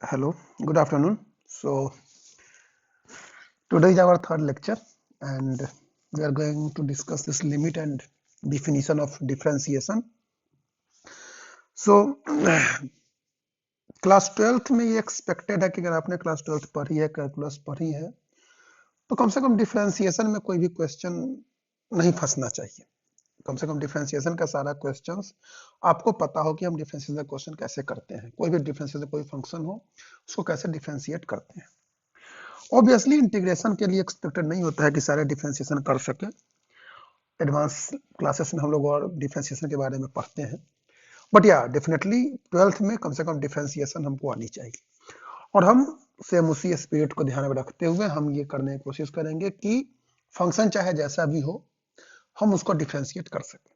Hello, good afternoon. So, today is our third lecture, and we are going to discuss this limit and definition of differentiation. So, class 12th में ये expected है कि अगर आपने class 12th पढ़ी है, calculus पढ़ी है, तो कम से कम डिफरेंशिएशन में कोई भी क्वेश्चन नहीं फंसना चाहिए। कम से कम डिफरेंशिएशन का सारा क्वेश्चंस आपको पता हो कि हम डिफरेंशिएशन क्वेश्चन कैसे करते हैं। कोई भी डिफरेंशिएशन कोई फंक्शन हो, उसको कैसे डिफरेंशिएट करते हैं। ऑब्वियसली इंटीग्रेशन के लिए एक्सपेक्टेड नहीं होता है कि सारे डिफरेंशिएशन कर सके। एडवांस क्लासेस में हम लोग और डिफरेंशिएशन के बारे में पढ़ते हैं, बट या डेफिनेटली 12th में कम से कम डिफरेंशिएशन हमको आनी चाहिए। और हम सेम उसी स्पिरिट को ध्यान में रखते हुए हम ये करने की कोशिश करेंगे कि फंक्शन चाहे जैसा भी हो, हम उसको डिफरेंशिएट कर सकें।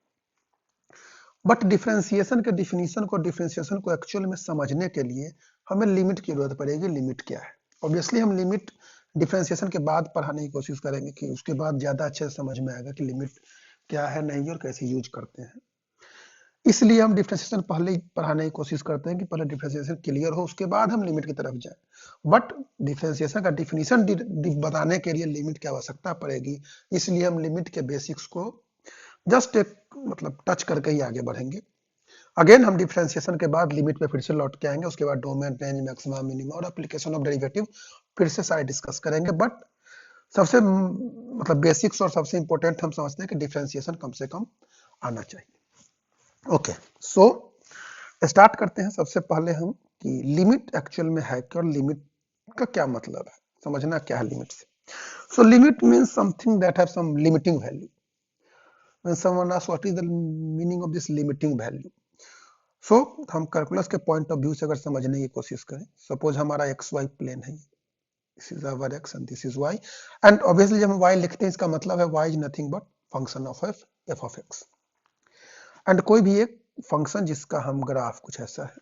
बट डिफरेंशिएशन के डिफरेंशिएशन को एक्चुअल में समझने के लिए हमें लिमिट की जरूरत पड़ेगी। लिमिट क्या है? ऑब्वियसली हम लिमिट डिफरेंशिएशन के बाद पढ़ाने की कोशिश करेंगे कि उसके बाद ज्यादा अच्छे से समझ में आएगा कि लिमिट क्या है, नहीं और कैसे यूज करते हैं। इसलिए हम डिफरेंशिएशन पहले ही पढ़ाने की कोशिश करते हैं कि पहले डिफरेंशिएशन क्लियर हो, उसके बाद हम लिमिट की तरफ जाएं। बट डिफरेंशिएशन का डिफिनीशन बताने के लिए लिमिट की आवश्यकता पड़ेगी, इसलिए हम लिमिट के बेसिक्स को जस्ट एक टच करके ही आगे बढ़ेंगे। अगेन हम डिफरेंशिएशन के बाद लिमिट पे फिर से लौट के आएंगे, उसके बाद डोमेन, रेंज, मैक्सिमा, मिनिमा और एप्लीकेशन ऑफ डेरिवेटिव फिर से सारे डिस्कस करेंगे। बट सबसे बेसिक्स और सबसे इंपॉर्टेंट हम समझते हैं कि डिफरेंशिएशन कम से कम आना चाहिए। ओके, सो स्टार्ट करते हैं। सबसे पहले हम कि लिमिट एक्चुअल में है क्या और लिमिट का क्या मतलब है, समझना क्या है लिमिट से। So limit means something that have some limiting value. When someone asks what is the meaning of this limiting value, सो हम कैलकुलस के पॉइंट ऑफ व्यू से अगर समझने की कोशिश करें, सपोज हमारा एक्स वाई प्लेन है, this is our x and this is y, and obviously जब हम वाई लिखते हैं इसका मतलब है y is nothing but function of f of x. And कोई भी एक फंक्शन जिसका हम ग्राफ कुछ ऐसा है,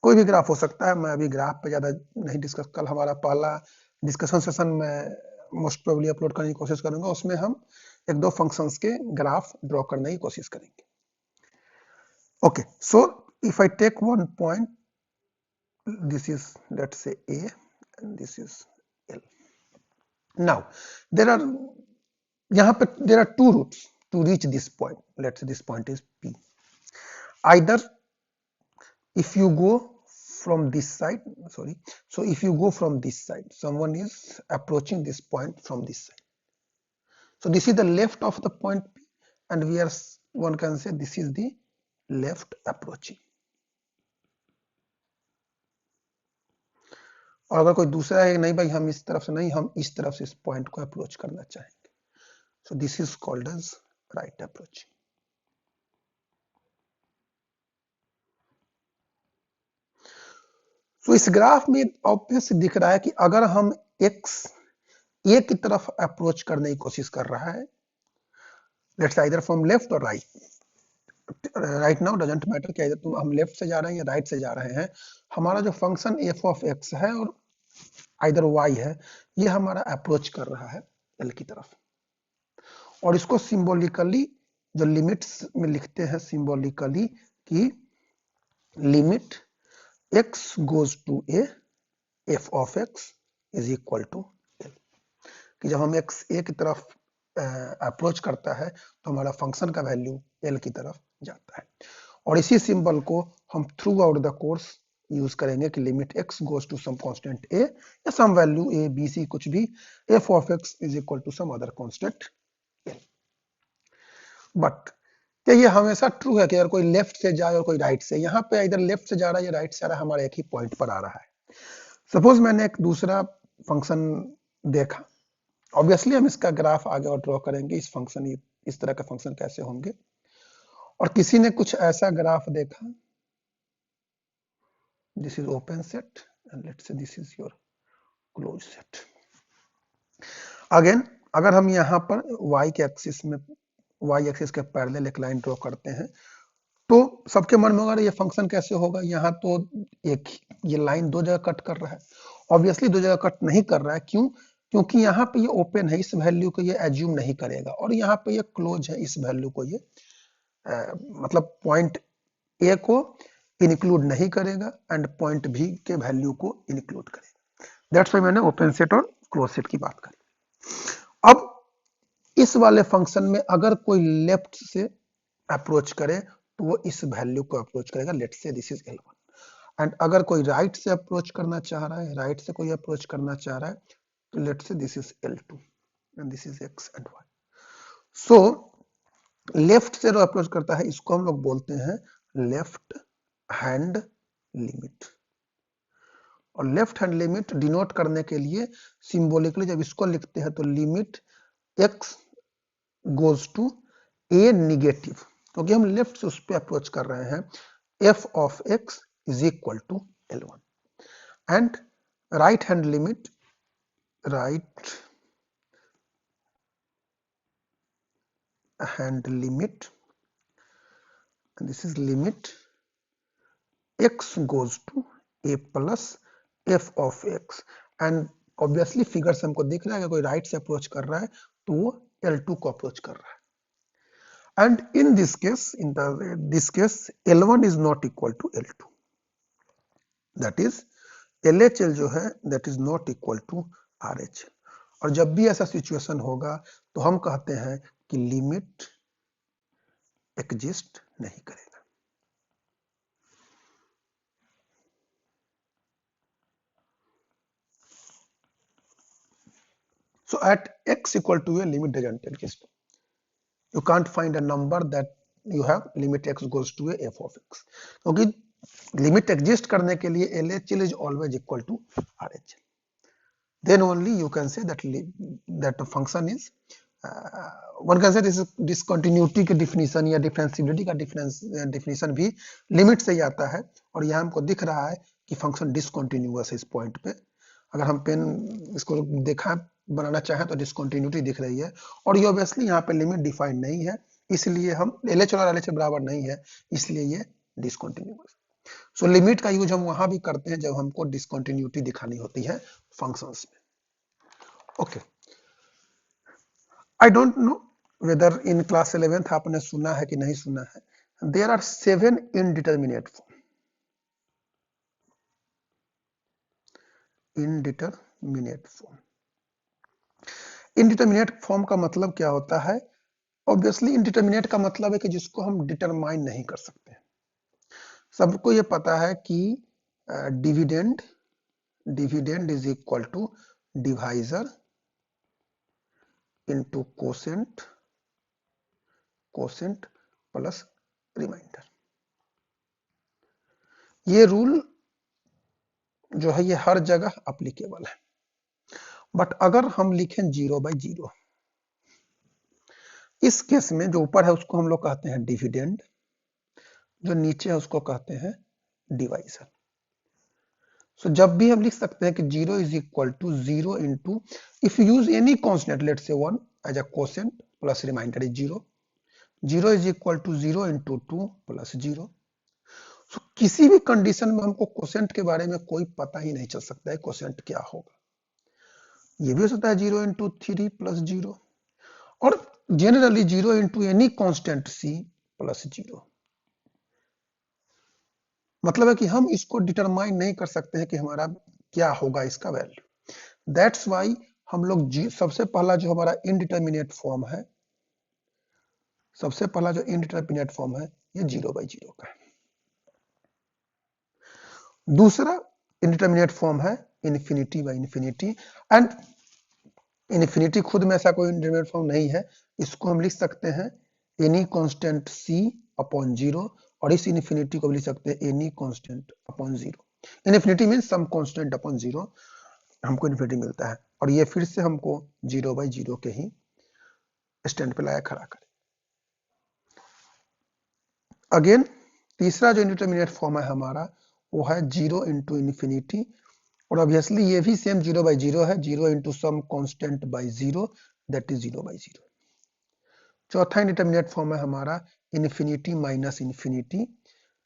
कोई भी ग्राफ हो सकता है। मैं अभी ग्राफ पे ज्यादा नहीं डिस्कस, कल हमारा पहला डिस्कशन सेशन में मोस्ट प्रोबेबली अपलोड करने की कोशिश करूंगा, उसमें हम एक दो फंक्शंस के ग्राफ ड्रॉ करने की कोशिश करेंगे। Okay, so if I take one point, this is let's say A and this is L. Now there are there are two routes to reach this point. Let's say this point is P. Either if you go from this side, sorry, so if you go from this side, someone is approaching this point from this side. So this is the left of the point P, and we are, one can say this is the left approaching. और अगर कोई दूसरा है, नहीं भाई हम इस तरफ से नहीं, हम इस तरफ से इस पॉइंट को अप्रोच करना चाहेंगे, so this is called as right approach. So इस ग्राफ में ऑब्वियस दिख रहा है कि अगर हम एक्स ए की तरफ अप्रोच करने की कोशिश कर रहा है, लेट्स आइदर फ्रॉम लेफ्ट और राइट नाउ डजंट मैटर कि तुम हम लेफ्ट से जा रहे हैं या राइट से जा रहे हैं, हमारा जो फंक्शन एफ ऑफ एक्स है और आइदर वाई है, ये हमारा अप्रोच कर रहा है एल की तरफ। और इसको सिंबॉलिकली जो लिमिट्स में लिखते हैं सिंबॉलिकली कि limit x goes to a f of x is equal to L, कि जब हम x a की तरफ अप्रोच करता है तो हमारा फंक्शन का वैल्यू l की तरफ जाता है। और इसी सिंबल को हम throughout the course use करेंगे कि limit x goes to some constant a या some value a b c कुछ भी, f of x is equal to some other constant l। But क्या ये हमेशा ट्रू है कि अगर कोई लेफ्ट से जाए और कोई राइट से, यहाँ पे इधर लेफ्ट से जा रहा है या राइट से आ रहा है, हमारे एक ही पॉइंट पर आ रहा है। सपोज मैंने एक दूसरा फंक्शन देखा, ऑब्वियसली हम इसका ग्राफ आगे और ड्रॉ करेंगे, इस फंक्शन इस तरह के फंक्शन कैसे होंगे। और किसी ने कुछ ऐसा ग्राफ देखा, this is open set and let's say this is your close set. Again अगर हम यहाँ पर y के एक्सिस में, y एक्सिस के पैरेलल एक लाइन ड्रॉ करते हैं, तो सबके मन में होगा ये फंक्शन कैसे होगा। यहाँ तो एक ये लाइन दो जगह कट कर रहा है, ऑब्वियसली दो जगह कट नहीं कर रहा है, क्यों? क्योंकि यहाँ पे ये ओपन है, इस वैल्यू को ये एज्यूम नहीं करेगा, और यहाँ पे ये क्लोज है, इस वैल्यू को ये मतलब पॉइंट ए को इंक्लूड नहीं करेगा एंड पॉइंट भी के वैल्यू को इंक्लूड करेगा। दैट्स वाई मैंने ओपन सेट और क्लोज सेट की बात करी। अब इस वाले फंक्शन में अगर कोई लेफ्ट से अप्रोच करे तो वो इस वैल्यू को अप्रोच करेगा, let's say this is L1। And अगर कोई राइट से अप्रोच करना चाह रहा है, राइट से कोई अप्रोच करना चाह रहा है, तो let's say this is L2 and this is X and Y। So left से जो अप्रोच करता है इसको हम लोग बोलते हैं लेफ्ट हैंड लिमिट। और लेफ्ट हैंड लिमिट डिनोट करने के लिए सिंबॉलिकली जब इसको लिखते हैं तो limit x goes to a negative, क्योंकि हम लेफ्ट से उस पर अप्रोच कर रहे हैं, f of x is equal to L1 and right hand limit, right hand limit, and this is limit x goes to a plus f of x, and obviously figure से हमको दिख रहा है कि कोई राइट से अप्रोच कर रहा है तो वो L2 को अप्रोच कर रहा है। And in this case L1 is not equal to L2, that is LHL जो है that is not equal to RHL। और जब भी ऐसा सिचुएशन होगा तो हम कहते हैं कि लिमिट एग्जिस्ट नहीं करेगा। So at x equal to a, limit doesn't exist. You can't find a number that you have limit x goes to a f of x, क्योंकि लिमिट एग्जिस्ट करने के लिए LHL is always equal to RHL. Then only you can say that that function is one can say this is discontinuity की definition या differentiability का definition भी limit से ही आता है। और यहाँ हमको दिख रहा है कि फंक्शन डिसकंटिन्यूअस है इस पॉइंट पे। अगर हम पेन इसको देखा बनाना चाहें तो डिसकंटिन्यूटी दिख रही है, और ये ऑब्वियसली यहाँ पे लिमिट डिफाइंड नहीं है, इसलिए हम LHL और RHL बराबर नहीं है, इसलिए ये डिसकंटिन्यूअस। सो लिमिट का यूज हम वहां भी करते हैं जब हमको डिसकंटिन्यूटी दिखानी होती है फंक्शंस में। Okay, I don't know whether in class 11th आपने सुना है कि नहीं सुना है, there are 7 indeterminate form. Indeterminate form, indeterminate form का मतलब क्या होता है? ऑब्वियसली इनडिटरमिनेट का मतलब है कि जिसको हम डिटरमाइन नहीं कर सकते। सबको ये पता है कि dividend is equal to divisor into quotient plus remainder. ये रूल जो है ये हर जगह अप्लीकेबल है। बट अगर हम लिखें 0/0, इस केस में जो ऊपर है उसको हम लोग कहते हैं डिविडेंड, जो नीचे है उसको कहते हैं डिवाइजर। सो जब भी हम लिख सकते हैं कि 0 is equal to 0 into, if you use any constant, let say 1 as a quotient plus remainder is 0, 0 is equal to 0 into 2 plus 0। So किसी भी कंडीशन में हमको कोसेंट के बारे में कोई पता ही नहीं चल सकता है कोसेंट क्या होगा। ये भी हो सकता है 0 इंटू 3 प्लस 0, और generally 0 into any constant c plus 0। मतलब है कि हम इसको डिटरमाइन नहीं कर सकते हैं कि हमारा क्या होगा इसका वैल्यू। दैट्स वाई हम लोग सबसे पहला जो हमारा इनडिटरमिनेट फॉर्म है, सबसे पहला जो इनडिटरमिनेट फॉर्म है ये 0/0 का है। दूसरा इनडिटरमिनेट फॉर्म है infinity by infinity, and infinity खुद में ऐसा कोई इनडिटरमिनेट फॉर्म नहीं है, इसको हम लिख सकते हैं एनी कांस्टेंट c अपॉन 0, और इस इन्फिनिटी को भी लिख सकते हैं any constant upon 0। Infinity means some constant upon 0 हमको इन्फिनिटी मिलता है, और ये फिर से हमको 0/0 के ही स्टैंड पे लाया खड़ा करे। अगेन तीसरा जो इनडिटरमिनेट फॉर्म है हमारा वो है 0 इंटू इन्फिनिटी, और ऑब्वियसली ये भी सेम 0/0 है, 0 into some constant by 0 that is 0/0। चौथा इनडिटरमिनेट फॉर्म है हमारा infinity minus infinity,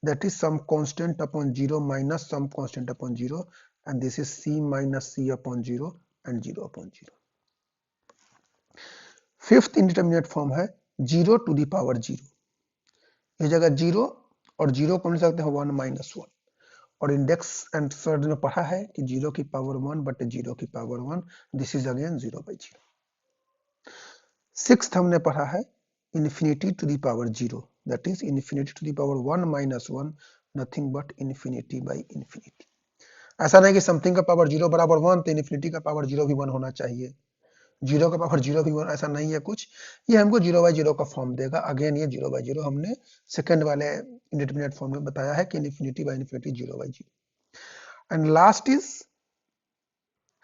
that is some constant upon 0 minus some constant upon 0, and this is c minus c upon 0 and 0 upon 0। Fifth indeterminate form है 0 to the power 0। इस जगह 0 और zero को लिख सकते हैं 1 माइनस 1। और इंडेक्स एंड थर्ड में पढ़ा है कि 0 की पावर 1 बटे 0 की power 1, this is again 0/0। Sixth हमने पढ़ा है infinity to the power 0, that is infinity to the power 1 minus 1, nothing but infinity by infinity. ऐसा नहीं कि समथिंग का पावर 0 बराबर 1 तो इन्फिनिटी का पावर 0 भी 1 होना चाहिए, 0 का पावर 0 भी 1, ऐसा नहीं है कुछ। ये हमको 0/0 का फॉर्म देगा। अगेन ये 0/0 हमने सेकंड वाले इंडिटरमिनेट फॉर्म में बताया है कि infinity by infinity 0/0। And last is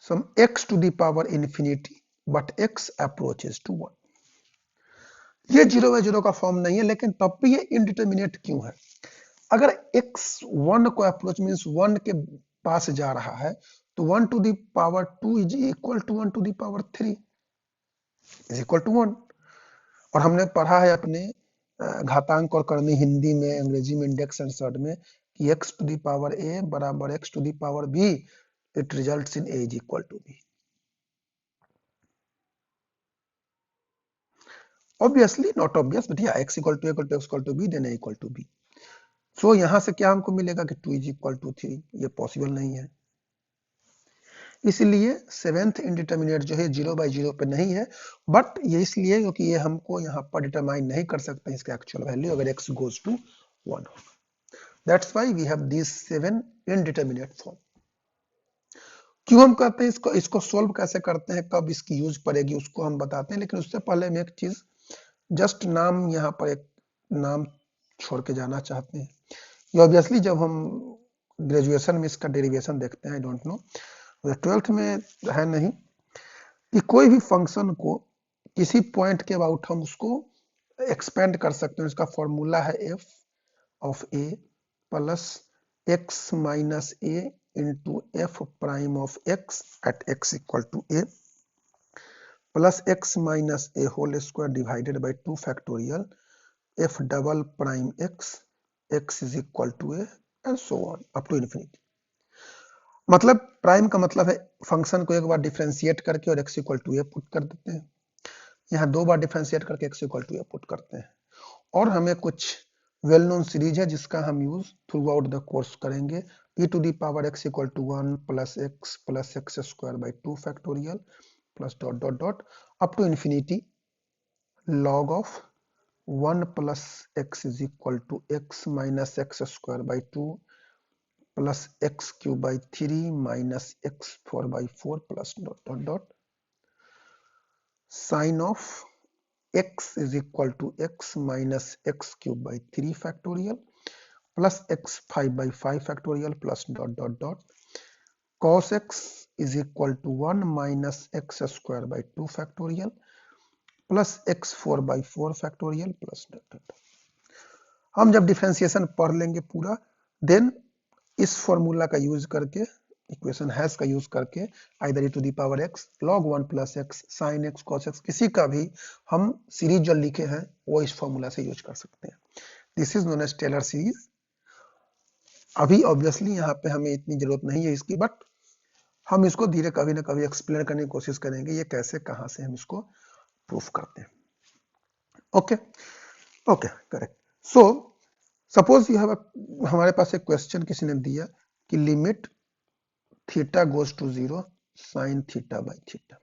some x to the power infinity but x approaches to 1। ये 0/0 का फॉर्म नहीं है, लेकिन तब भी ये इनडिटरमिनेट क्यों है? अगर x 1 को अप्रोच मींस 1 के पास जा रहा है तो 1 to the power 2 is equal to 1 to the power 3 is equal to 1। और हमने पढ़ा है अपने घातांक और करनी हिंदी में, अंग्रेजी में, इंडेक्स एंड सर्ट में कि x to the power a बराबर x to the power b, it results in a is equal to b। Obviously not obvious, but या x equal to x equal to b, then a equal to b। So यहां से क्या हमको मिलेगा कि 2 is equal to 3, ये possible नहीं है। इसलिए सेवेंथ इंडिटरमिनेट जो है 0/0 पे नहीं है, बट ये इसलिए क्योंकि ये हमको यहाँ पर डिटरमाइन नहीं कर सकते इसका एक्चुअल वैल्यू अगर x गोज टू 1 हो। That's why we have this 7 indeterminate form. क्यों हम करते हैं इसको सोल्व कैसे करते हैं, कब इसकी यूज पड़ेगी उसको हम बताते हैं, लेकिन उससे पहले हम एक चीज जस्ट नाम यहाँ पर एक नाम छोड़ के जाना चाहते हैं। ये ऑब्वियसली जब हम ग्रेजुएशन में इसका डेरिवेशन देखते हैं, आई डोंट नो 12th में है नहीं, कि कोई भी फंक्शन को किसी पॉइंट के अबाउट हम उसको एक्सपेंड कर सकते हैं। इसका फॉर्मूला है f of a plus x minus a into f prime of x at x equal to a plus x minus a whole square divided by 2 factorial f double prime x is equal to a and so on up to infinity. मतलब prime का मतलब है function को एक बार differentiate करके और x equal to a put कर देते हैं, यहाँ 2 बार डिफरेंशिएट करके x equal to a put करते हैं। और हमें कुछ वेल नोन सीरीज है जिसका हम use throughout the course करेंगे। e to the power x equal to 1 plus x square by 2 factorial plus dot dot dot up to infinity log of 1 plus x is equal to x minus x square by 2 plus x cube by 3 minus x4 by 4 plus dot dot dot sine of x is equal to x minus x cube by 3 factorial plus x 5 by 5 factorial plus dot dot dot cos x is equal to 1 minus x square by 2 factorial plus x 4 by 4 factorial plus dot dot। हम जब differentiation पढ़ लेंगे पूरा, then इस formula का use करके, equation hash का use करके either e to the power x log 1 plus x sin x cos x किसी का भी हम सीरीज जो लिखे हैं वो इस फॉर्मूला से यूज कर सकते हैं। This is known as Taylor series. अभी ऑब्वियसली यहाँ पे हमें इतनी जरूरत नहीं है इसकी, बट हम इसको धीरे कभी ना कभी एक्सप्लेन करने की कोशिश करेंगे ये कैसे कहाँ से हम इसको प्रूफ करते हैं। Okay okay correct. So suppose you have हमारे पास एक क्वेश्चन किसी ने दिया कि limit theta goes to 0 sine theta by theta.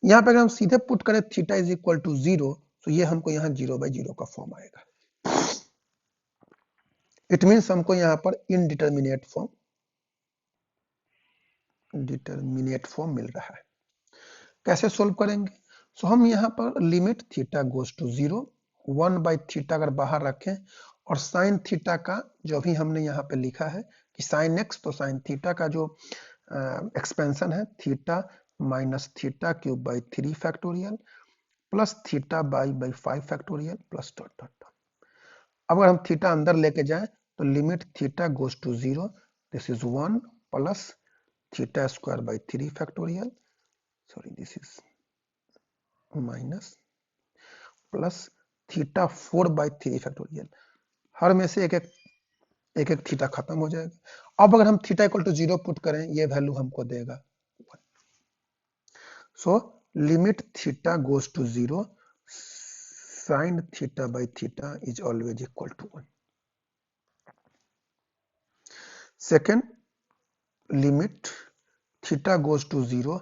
यहां पे अगर हम सीधे पुट करें थीटा इज इक्वल टू 0 तो ये हमको यहाँ 0/0 का फॉर्म आएगा। इट मींस हमको यहाँ पर इनडिटरमिनेट फॉर्म मिल रहा है। कैसे सोल्व करेंगे? सो हम यहाँ पर limit theta goes to 0 1 by theta अगर बाहर रखें और साइन थीटा का जो भी हमने यहाँ पे लिखा है कि साइन एक्स, तो साइन थीटा का जो एक्सपेंशन है theta minus theta cube by 3 factorial plus theta by 5 factorial plus dot dot dot. अब अगर हम थीटा अंदर लेके जाएं तो limit theta goes to 0, this is 1 plus theta square by 3 factorial, sorry this is minus plus theta 4 by 3 factorial. हर में से एक थीटा खत्म हो जाएगा। अब अगर हम थीटा इक्वल टू 0 पुट करें ये वैल्यू हमको देगा 1। So limit theta goes to 0 sin theta by theta is always equal to 1. Second, limit theta goes to 0,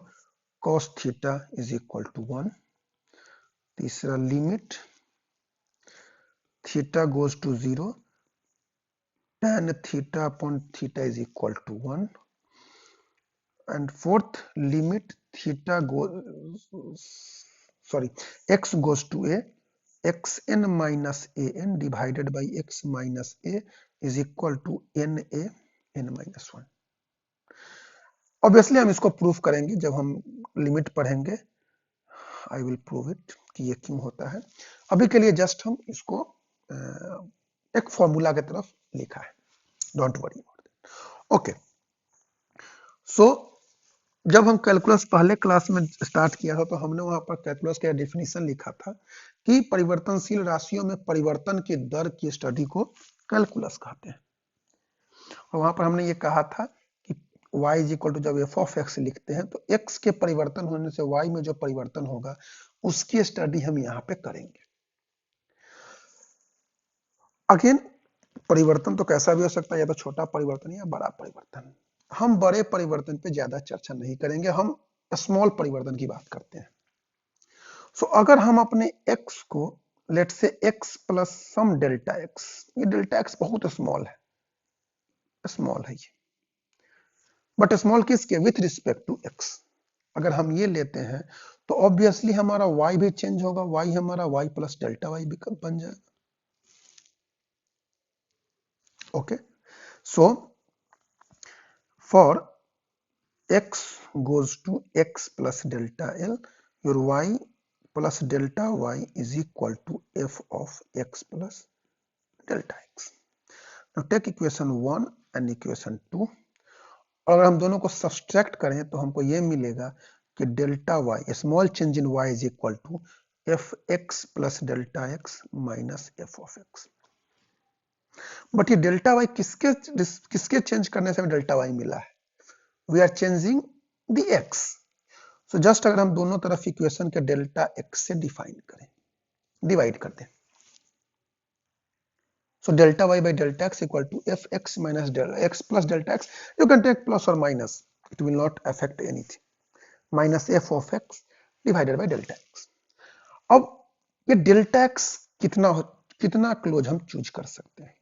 cos theta is equal to 1. तीसरा, limit theta goes to 0, tan theta upon theta is equal to 1. And fourth, limit theta x goes to a, xn minus an divided by x minus a is equal to na n minus 1. Obviously हम इसको proof करेंगे जब हम limit पढ़ेंगे. I will prove it कि ये क्यों होता है. अभी के लिए जस्ट हम इसको एक फॉर्मूला की तरफ लिखा है. Don't worry about that. Okay, so जब हम कैलकुलस पहले क्लास में स्टार्ट किया था तो हमने वहां पर कैलकुलस का डेफिनेशन लिखा था कि परिवर्तनशील राशियों में परिवर्तन की दर की स्टडी को कैलकुलस कहते हैं. और वहां पर हमने ये कहा था कि y इज इक्वल टू जब f ऑफ x लिखते हैं तो x के परिवर्तन होने से y में जो परिवर्तन होगा उसकी स्टडी हम यहाँ पे करेंगे. अगेन, परिवर्तन तो कैसा भी हो सकता है, या तो छोटा परिवर्तन या बड़ा परिवर्तन. हम बड़े परिवर्तन पे ज्यादा चर्चा नहीं करेंगे, हम स्मॉल परिवर्तन की बात करते हैं. सो अगर हम अपने x को लेट से x प्लस सम डेल्टा x, ये डेल्टा x बहुत स्मॉल है ये, बट स्मॉल किसके, विथ रिस्पेक्ट टू x. अगर हम ये लेते हैं तो ऑब्वियसली हमारा y भी चेंज होगा, y हमारा y प्लस डेल्टा y बन जाएगा. Okay, so for x goes to x plus delta L, your y plus delta y is equal to f of x plus delta x. Now take equation 1 and equation 2. अगर हम दोनों को subtract करें तो हमको ये मिलेगा कि delta y, small change in y is equal to f x plus delta x minus f of x. But ये डेल्टा y किसके चेंज करने से डेल्टा y मिला है, we are changing the x. So just अगर हम दोनों तरफ इक्वेशन के डेल्टा x से डिवाइड कर दें, so delta y by delta x equal to fx minus delta x plus delta x. You can take plus or minus, it will not affect anything, minus f of x divided by delta x. अब ये delta x कितना close हम choose कर सकते हैं,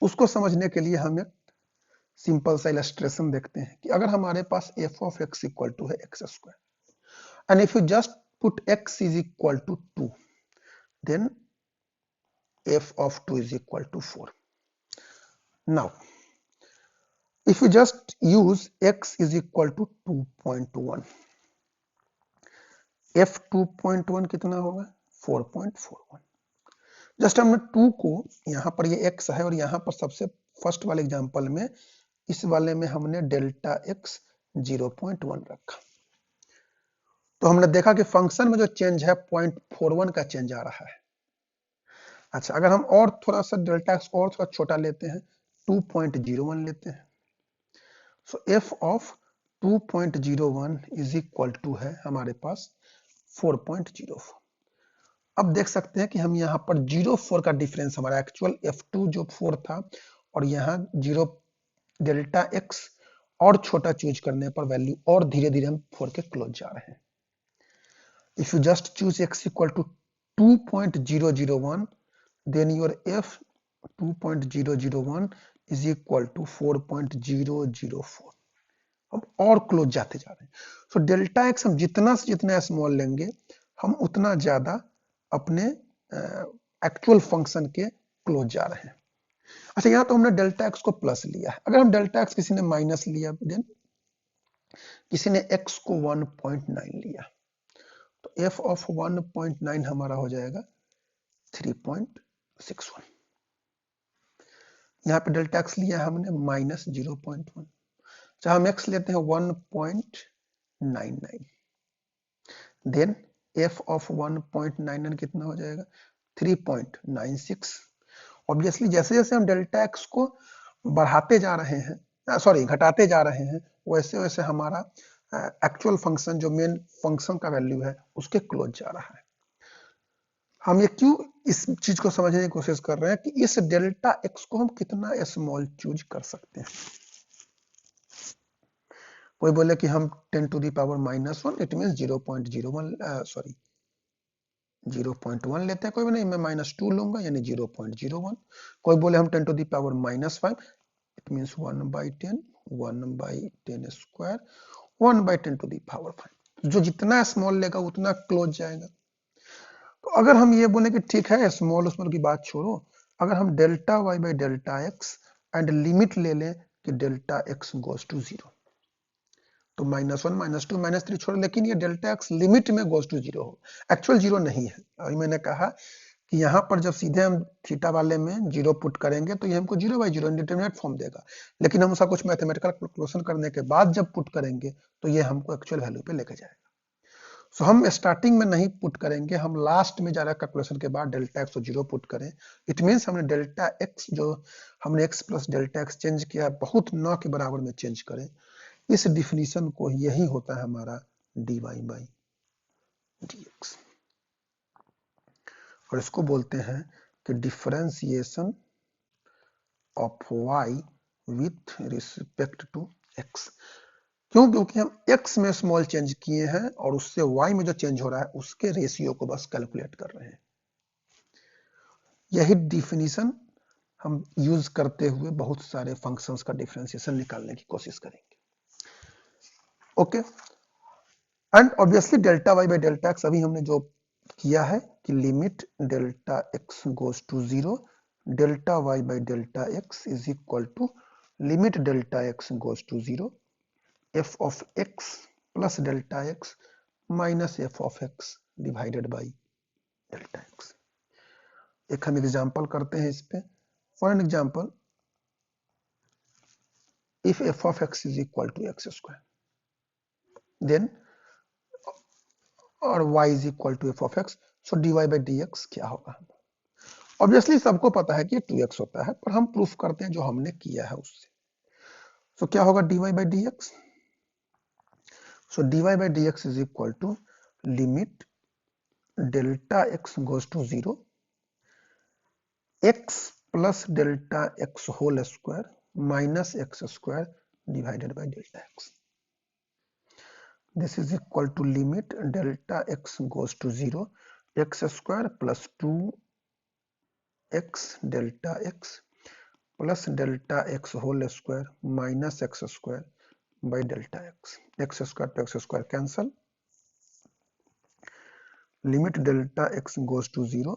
उसको समझने के लिए हम एक सिंपल सा इलस्ट्रेशन देखते हैं कि अगर हमारे पास f of x equal to है x square, and if you just put x is equal to 2, then f of 2 is equal to 4. Now, if you just use x is equal to 2.1, f 2.1 कितना होगा, 4.41. Just हमने 2 को, यहां पर ये x है और यहां पर सबसे फर्स्ट वाले एग्जांपल में इस वाले में हमने डेल्टा x 0.1 रखा. तो हमने देखा कि फंक्शन में जो चेंज है 0.41 का चेंज आ रहा है. अच्छा, अगर हम और थोड़ा सा डेल्टा एक्स और थोड़ा छोटा लेते हैं, 2.01 लेते हैं, so f of 2.01 is equal to है हमारे पास 4.04. अब देख सकते हैं कि हम यहाँ पर 0.4 का डिफरेंस, हमारा एक्चुअल f2 जो 4 था और यहाँ 0 डेल्टा x और छोटा चूज करने पर वैल्यू और धीरे धीरे हम 4 के क्लोज जा रहे हैं. If you just choose x equal to 2.001, then your f 2.001 is equal to 4.004. अब और क्लोज जाते जा रहे हैं. सो डेल्टा एक्स हम जितना से जितना स्मॉल लेंगे हम उतना ज्यादा अपने एक्चुअल फंक्शन के क्लोज जा रहे हैं. अच्छा, यहाँ तो हमने डेल्टा एक्स को प्लस लिया है. अगर हम डेल्टा एक्स किसी ने माइनस लिया, देन किसी ने एक्स को 1.9 लिया, तो f ऑफ 1.9 हमारा हो जाएगा 3.61. यहाँ पे डेल्टा एक्स लिया हमने माइनस 0.1. चाहे हम एक्स लेते हैं 1.99, देन f ऑफ 1.99 कितना हो जाएगा, 3.96. ऑब्वियसली जैसे जैसे हम डेल्टा एक्स को बढ़ाते जा रहे हैं, घटाते जा रहे हैं, वैसे वैसे हमारा एक्चुअल फंक्शन जो मेन फंक्शन का वैल्यू है उसके क्लोज जा रहा है. हम ये क्यों इस चीज को समझने की कोशिश कर रहे हैं कि इस डेल्टा एक्स को हम कितना स्मॉल चूज कर सकते हैं। कोई बोले कि हम 10 to the power -1 it mean 0.01 sorry 0.1 लेते हैं, कोई भी नहीं, मैं -2 लूंगा यानी 0.01। कोई बोले हम 10 to the power -5 it means 1/10 1/10 square 1/10 to the power 5। जो जितना स्मॉल लेगा उतना क्लोज जाएगा। तो अगर हम ये बोले कि ठीक है स्मॉल स्मॉल की बात छोड़ो, अगर हम delta y by delta x and limit ले लें कि डेल्टा एक्स गोज टू 0, तो -1 -2 -3 छोड़, लेकिन ये डेल्टा एक्स लिमिट में गोज टू 0 हो, एक्चुअल 0 नहीं है। अभी मैंने कहा कि यहाँ पर जब सीधे हम थीटा वाले में 0 पुट करेंगे तो ये हमको 0/0 इंडिटरमिनेट फॉर्म देगा, लेकिन हम उसका कुछ मैथमेटिकल कैलकुलेशन करने के बाद जब पुट करेंगे तो ये हमको एक्चुअल वैल्यू पे लेके जाएगा। सो हम स्टार्टिंग में नहीं पुट करेंगे, हम लास्ट में जाकर कैलकुलेशन के बाद डेल्टा एक्स को 0 पुट करें। इट मीन्स हमने डेल्टा एक्स जो हमने x plus delta x change किया बहुत न के बराबर में चेंज करें। इस डिफिनीशन को यही होता है हमारा dy बाई dx, और इसको बोलते हैं कि differentiation of y with respect to x। क्यों? क्योंकि हम x में स्मॉल चेंज किए हैं और उससे y में जो चेंज हो रहा है उसके रेशियो को बस कैलकुलेट कर रहे हैं। यही डिफिनीशन हम यूज करते हुए बहुत सारे फंक्शंस का डिफरेंशिएशन निकालने की कोशिश करेंगे। Okay, and obviously delta y by delta x अभी हमने जो किया है कि limit delta x goes to 0 delta y by delta x is equal to limit delta x goes to 0 f of x plus delta x minus f of x divided by delta x. एक हम example करते हैं इस पे। For an example, if f of x is equal to x square, then और y is equal to f of x, so dy by dx क्या होगा? Obviously सबको पता है कि 2x होता है, पर हम प्रूफ करते हैं जो हमने किया है उससे। सो क्या होगा dy by dx? So dy by dx is equal to limit delta x goes to 0 x plus delta x whole square minus x square divided by delta x. This is equal to limit delta x goes to 0 x square plus 2x delta x plus delta x whole square minus x square by delta x. X square to x square cancel. Limit delta x goes to 0.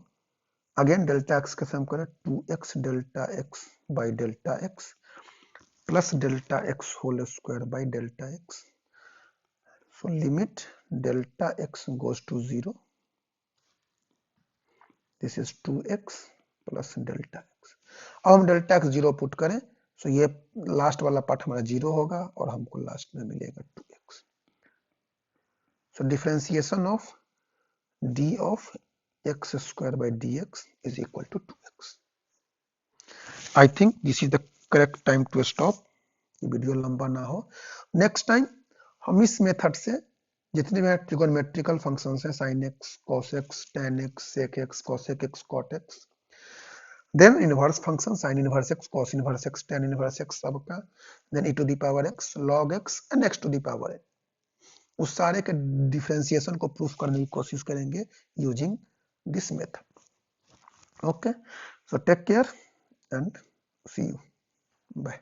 Again delta x का सम करें 2x delta x by delta x plus delta x whole square by delta x. So limit delta x goes to 0. This is 2x plus delta x. अब हम delta x 0 put करें, so ये last वाला part हमारा 0 होगा और हमको last में मिलेगा 2x. So differentiation of d of x square by dx is equal to 2x. I think this is the correct time to stop. ये वीडियो लंबा ना हो। नेक्स्ट टाइम हम इस मेथड से जितने भी ट्रिगोनोमेट्रिकल फंक्शंस हैं, sin x, cos x, tan x, sec x, cosec x, cot x, then inverse function sin inverse x, cos inverse x, tan inverse x सबका, then e to the power x, log x and x to the power n, उस सारे के differentiation को proof करने की कोशिश करेंगे using this method. Okay, so take care and see you, bye.